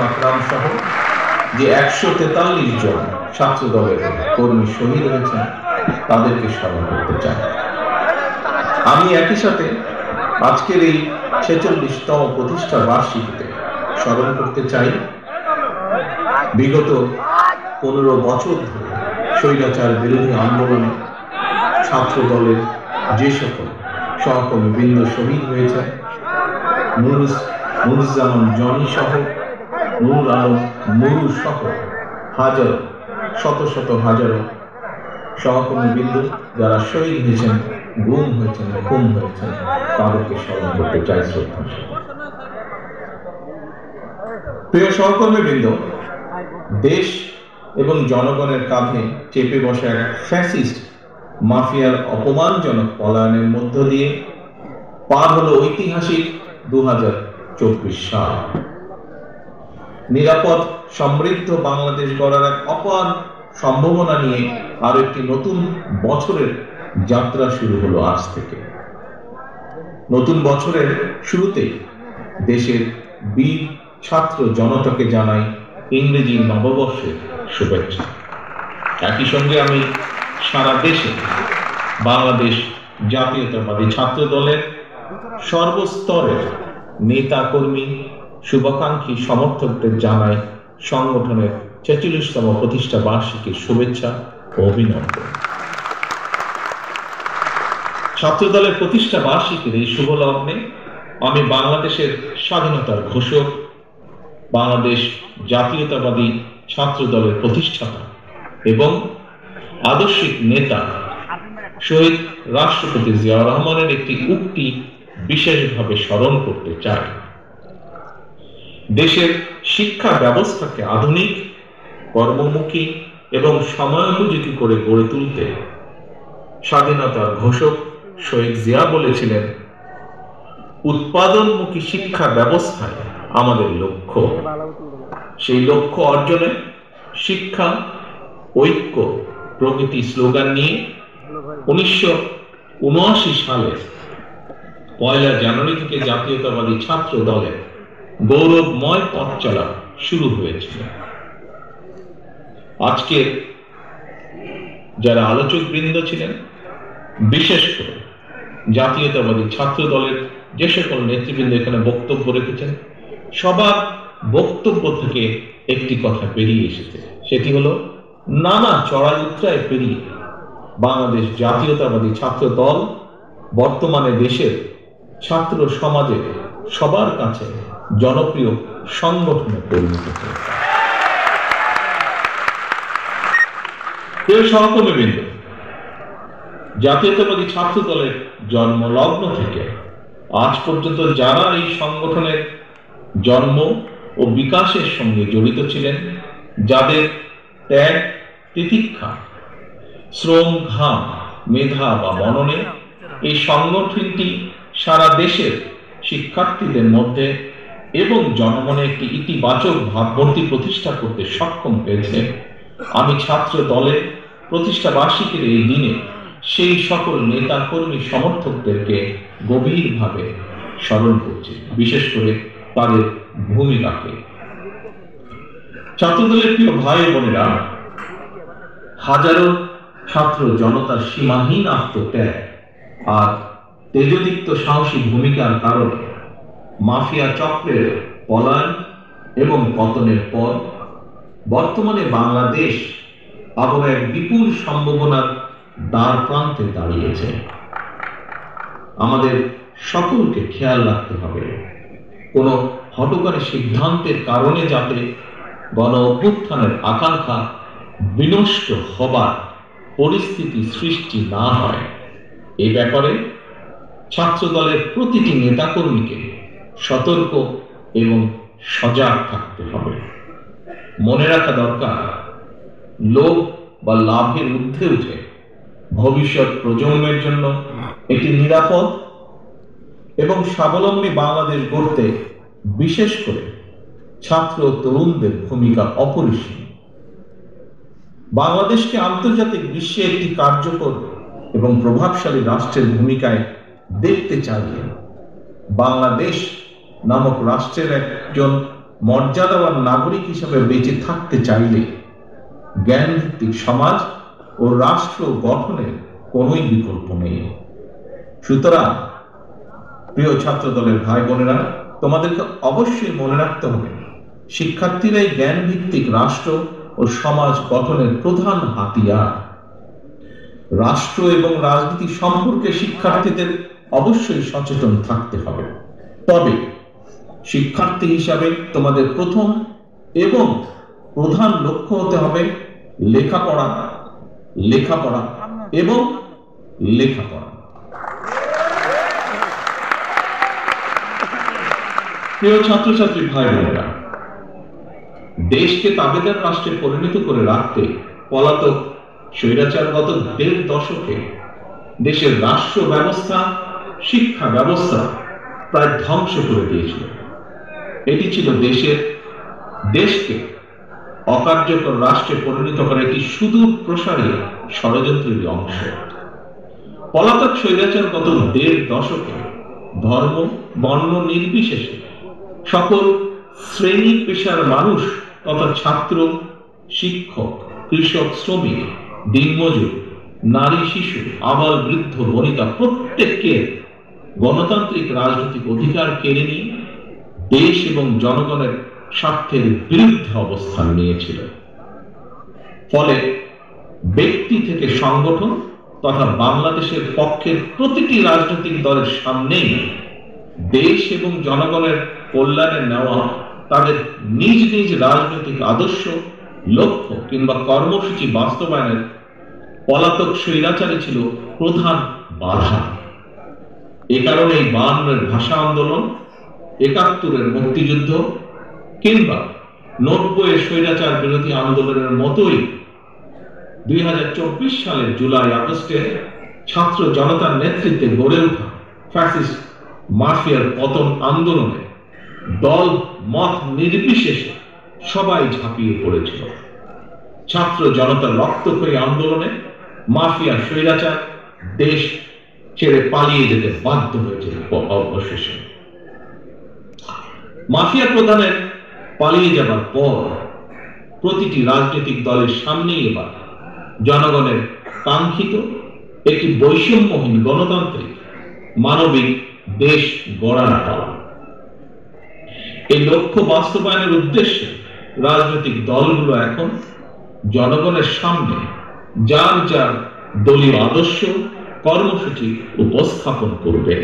আকরাম সহ যে 143 জন ছাত্র দলের কর্মী শহীদ হয়েছেন তাদেরকে স্মরণ করতে চাই। আমি একই সাথে আজকের এই 46তম প্রতিষ্ঠা বার্ষিকীতে স্মরণ করতে চাই বিগত 15 বছর ধরে স্বৈরাচার বিরোধী আন্দোলনে ছাত্র দলের যে সকল সহকর্মী বৃন্দ শহীদ হয়েছে, নুরুজ্জামান জনি সহ, নুরুল আলম নুরু সহ হাজারো শত শত হাজারো সহকর্মী বৃন্দ যারা শহীদ হয়েছেন, গুম হয়েছেন, খুন হয়েছেন, তাদেরকে স্মরণ করতে চাই শ্রদ্ধা। প্রিয় সহকর্মী বৃন্দ, দেশ এবং জনগণের কাঁধে চেপে বসা এক ফ্যাসিস্ট মাফিয়ার অপমানজনক পলায়নের মধ্য দিয়ে পার হলো ঐতিহাসিক 2024 সাল। নিরাপদ সমৃদ্ধ বাংলাদেশ গড়ার এক অপার সম্ভাবনা নিয়ে আর একটি নতুন বছরের যাত্রা শুরু হলো আজ থেকে। নতুন বছরের শুরুতেই দেশের বীর ছাত্র জনতাকে জানাই ইংরেজি নববর্ষের শুভেচ্ছা। একই সঙ্গে আমি সারা দেশে বাংলাদেশ জাতীয়তাবাদী ছাত্র দলের সর্বস্তরের নেতা কর্মী, শুভাকাঙ্ক্ষী সমর্থকদের জানাই সংগঠনের 46তম প্রতিষ্ঠা বার্ষিকীর শুভেচ্ছা ও অভিনন্দন। ছাত্র দলের প্রতিষ্ঠা বার্ষিকীর এই শুভ লগ্নে আমি বাংলাদেশের স্বাধীনতার ঘোষক, বাংলাদেশ জাতীয়তাবাদী ছাত্র দলের প্রতিষ্ঠাতা এবং আদর্শিক নেতা শহীদ রাষ্ট্রপতি জিয়াউর রহমানের একটি উক্তি বিশেষভাবে স্মরণ করতে চাই। দেশের শিক্ষা ব্যবস্থাকে আধুনিক, কর্মমুখী এবং সময়োপযোগী করে গড়ে তুলতে স্বাধীনতার ঘোষক শহীদ জিয়া বলেছিলেন, উৎপাদনমুখী শিক্ষা ব্যবস্থায় আমাদের লক্ষ্য। সেই লক্ষ্য অর্জনে শিক্ষা, ঐক্য, প্রগতি স্লোগান নিয়ে 1979 সালে 1 জানুয়ারি থেকে জাতীয়তাবাদী ছাত্র দলের গৌরবময় পথ চলা শুরু হয়েছিল। আজকের যারা আলোচক বৃন্দ ছিলেন, বিশেষ করে জাতীয়তাবাদী ছাত্র দলের যে সকল নেতৃবৃন্দ এখানে বক্তব্য রেখেছেন, সবার বক্তব্য থেকে একটি কথা বেরিয়ে এসেছে, সেটি হলো নানা চড়াই উতরাই পেরিয়ে বাংলাদেশ জাতীয়তাবাদী ছাত্র দল বর্তমানে দেশের ছাত্র সমাজের সবার কাছে জনপ্রিয় সংগঠনে পরিণত হয়েছে। প্রিয় সহকর্মীবৃন্দ, জাতীয়তাবাদী ছাত্র দলের জন্মলগ্ন থেকে আজ পর্যন্ত যারা এই সংগঠনের জন্ম ও বিকাশের সঙ্গে জড়িত ছিলেন, যাদের ত্যাগ, তিতিক্ষা, শ্রম, ঘাম, মেধা বা মননে এই সংগঠনটি সারা দেশের শিক্ষার্থীদের মধ্যে এবং জনমনে একটি ইতিবাচক ভাবমূর্তি প্রতিষ্ঠা করতে সক্ষম হয়েছে, আমি ছাত্র দলের প্রতিষ্ঠা বার্ষিকীর এই দিনে সেই সকল নেতা কর্মী সমর্থকদেরকে গভীরভাবে স্মরণ করছি, বিশেষ করে তাদের ভূমিকাকে। ছাত্রদলের প্রিয় ভাই বোনেরা, হাজারো ছাত্র জনতার সীমাহীন আত্মত্যাগ আর তেজদীপ্ত সাহসী ভূমিকার কারণে মাফিয়া চক্রের পলায়ন এবং পতনের পর বর্তমানে বাংলাদেশ আবার এক বিপুল সম্ভাবনার দ্বার প্রান্তে দাঁড়িয়েছে। আমাদের সকলকে খেয়াল রাখতে হবে, কোনো হঠকারী সিদ্ধান্তের কারণে যাতে গণ অভ্যুত্থানের আকাঙ্ক্ষা বিনষ্ট হবার পরিস্থিতি সৃষ্টি না হয়, এই ব্যাপারে ছাত্র দলের প্রতিটি নেতাকর্মীকে সতর্ক এবং সজাগ থাকতে হবে। মনে রাখা দরকার, লোভ বা লাভের ঊর্ধ্বে উঠে ভবিষ্যৎ প্রজন্মের জন্য একটি নিরাপদ এবং স্বাবলম্বী বাংলাদেশ গড়তে বিশেষ করে ছাত্র তরুণদের ভূমিকা অপরিসীম। বাংলাদেশকে আন্তর্জাতিক বিশ্বে একটি কার্যকর এবং প্রভাবশালী রাষ্ট্রের ভূমিকায় দেখতে চাইলে বাংলাদেশ নামক রাষ্ট্রের একজন মর্যাদাবান নাগরিক হিসেবে বেঁচে থাকতে চাইলে জ্ঞানভিত্তিক সমাজ ও রাষ্ট্র গঠনের কোনোই বিকল্প নেই। সুতরাং প্রিয় ছাত্র দলের ভাই বোনেরা, তোমাদেরকে অবশ্যই মনে রাখতে হবে, শিক্ষার্থীরাই জ্ঞান ভিত্তিক রাষ্ট্র ও সমাজ গঠনের প্রধান হাতিয়ার। রাষ্ট্র এবং রাজনীতি সম্পর্কে শিক্ষার্থীদের অবশ্যই সচেতন থাকতে হবে। তবে শিক্ষার্থী হিসাবে তোমাদের প্রথম এবং প্রধান লক্ষ্য হতে হবে লেখাপড়া, লেখাপড়া এবং লেখাপড়া। প্রিয় ছাত্রছাত্রী ভাই বোনেরা, দেশকে তাবেদার রাষ্ট্রে পরিণত করে রাখতে পলাতক স্বৈরাচার গত ১.৫ দশকে দেশের রাষ্ট্র ব্যবস্থা, শিক্ষা ব্যবস্থা প্রায় ধ্বংস করে দিয়েছিল। এটি ছিল দেশকে অকার্যকর রাষ্ট্রে পরিণত করার একটি সুদূর প্রসারী ষড়যন্ত্রের অংশ। পলাতক স্বৈরাচার গত ১.৫ দশকে ধর্ম বর্ণ নির্বিশেষে সকল শ্রেণী পেশার মানুষ তথা ছাত্র, শিক্ষক, কৃষক, শ্রমিক, দিনমজুর, নারী, শিশু, আবাল, বৃদ্ধ, বনিতা প্রত্যেককে গণতান্ত্রিক রাজনৈতিক অধিকার কেড়ে নিয়ে দেশ এবং জনগণের স্বার্থের বিরুদ্ধে অবস্থান নিয়েছিল। ফলে ব্যক্তি থেকে সংগঠন তথা বাংলাদেশের পক্ষের প্রতিটি রাজনৈতিক দলের সামনেই দেশ এবং জনগণের কল্যাণে নেওয়া তাদের নিজ নিজ রাজনৈতিক আদর্শ, লক্ষ্য কিংবা কর্মসূচি বাস্তবায়নের পলাতক স্বৈরাচারী ছিল প্রধান বাধা। এ কারণে ৫২-এর ভাষা আন্দোলন, ৭১-এর মুক্তিযুদ্ধ কিংবা ৯০-এর স্বৈরাচার বিরোধী আন্দোলনের মতোই ২০২৪ সালের জুলাই আগস্টে ছাত্র জনতার নেতৃত্বে গড়ে ওঠা ফ্যাসিস্ট মাফিয়ার পতন আন্দোলনে দল মত নির্বিশেষে সবাই ঝাঁপিয়ে পড়েছিল। ছাত্র জনতার রক্তক্ষয়ী আন্দোলনে মাফিয়া স্বৈরাচার দেশ ছেড়ে পালিয়ে যেতে বাধ্য হয়েছিল। অবশেষে মাফিয়া প্রধানের পালিয়ে যাবার পর প্রতিটি রাজনৈতিক দলের সামনেই এবার জনগণের কাঙ্ক্ষিত একটি বৈষম্যহীন গণতান্ত্রিক মানবিক দেশ গড়ার পালা। এই লক্ষ্য বাস্তবায়নের উদ্দেশ্যে রাজনৈতিক দলগুলো এখন জনগণের সামনে যার যার দলীয় আদর্শ, কর্মসূচি উপস্থাপন করবে।